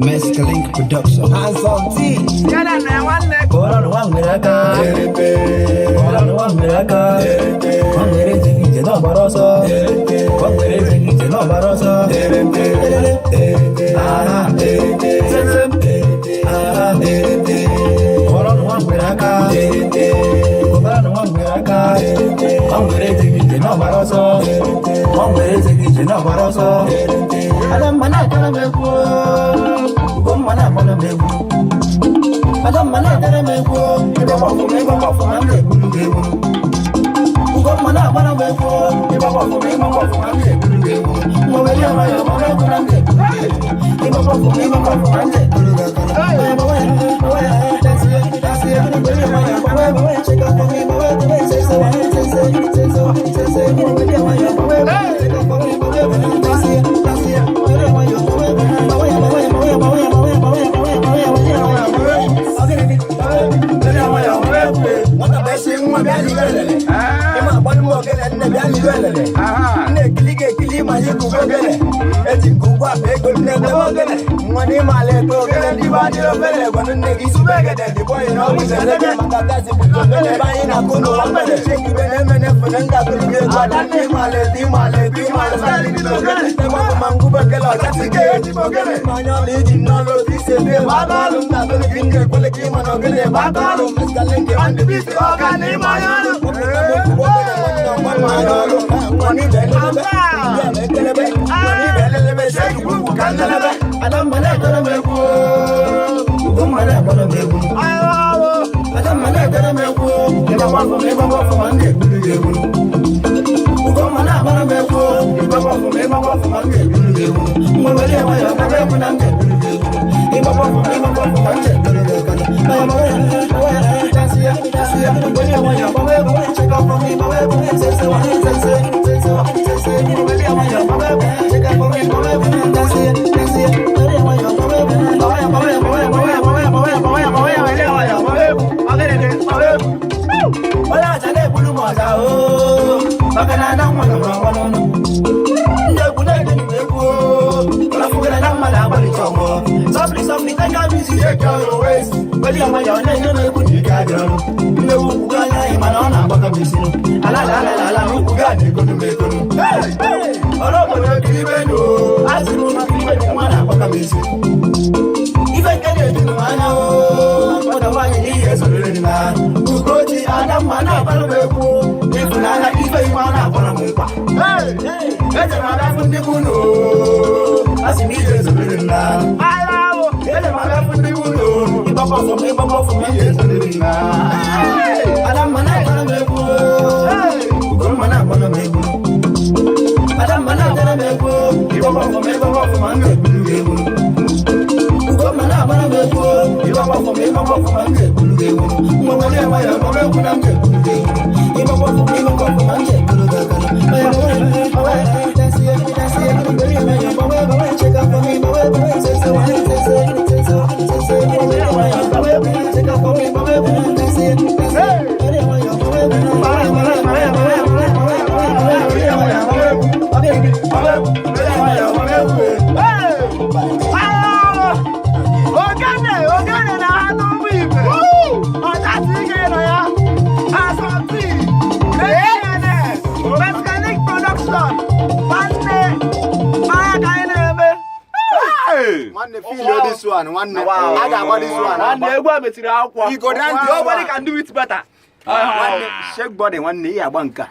Mescalink Production. Handsome T. Yana na nwanne. Kora no one miraka. Kora no one miraka. One mere tingite no baroso. One mere tingite no baroso. Ah, Kora no one miraka. Kora no one miraka. One mere tingite no baroso. One mere tingite no baroso. Adam mana kana meko. Mana mana meko. Adam mana kana meko. Iba bafu mande gulu. Ugo mana mana meko. Iba bafu mande gulu. Mo velia maya mama kunande. Iba bafu mande gulu. Dance, velia maya mama check up for me, say so, velia maya mama check up for me, dance. Adam mana kana meko. Ugo mana mana meko. Adam mana kana meko. Iba bafu mande gulu. Ugo mana mana meko. Iba bafu mande gulu. Mo velia maya mama kunande gulu. Iba bafu mande gulu. Dance, velia maya mama check up for me, say so, velia maya mama check up for me, Ola jale bulu moza o, bakana na mwana mwana. Ndekuna ndeko, ola fugana na mala bali chomo. Softly, take a busy take your ways. Bali ama ya nene kunika jalo. Ndewu kuganya imana baka bisino. Ala kuganya kono. Hey. Olo bolo kibeno. Asimu na kibeno mwana baka bisino. Ife kene tunana o. Oda wani ni yeso lena. Ugoji adam mana balbeku. Ifunana ife imana bala mpa. Hey. Ete mala fundi kuno. Asimi yeso lena. Ele mala fundi kuno. Iba bafu me yeso lena. Adam mana balbeku. Ugo mana balbeku. Adam mana balbeku. Iba bafu mande gulu. Ugo mana balbeku. Iba bafu mande gulu. Mo velia maya mama kunande gulu. Iba bafu mande gulu. Dance, velia maya mama check up for me, say so, velia maya mama check up for me, dance, velia maya Ogane na hanu wipe. Ota tige no ya. Asante. Mescalink Production. Maya kainebe. One feel this one. One. I got this one. One egwu ametiri akwa. You go down. Nobody can do it better. One shake body. One knee. Abanka.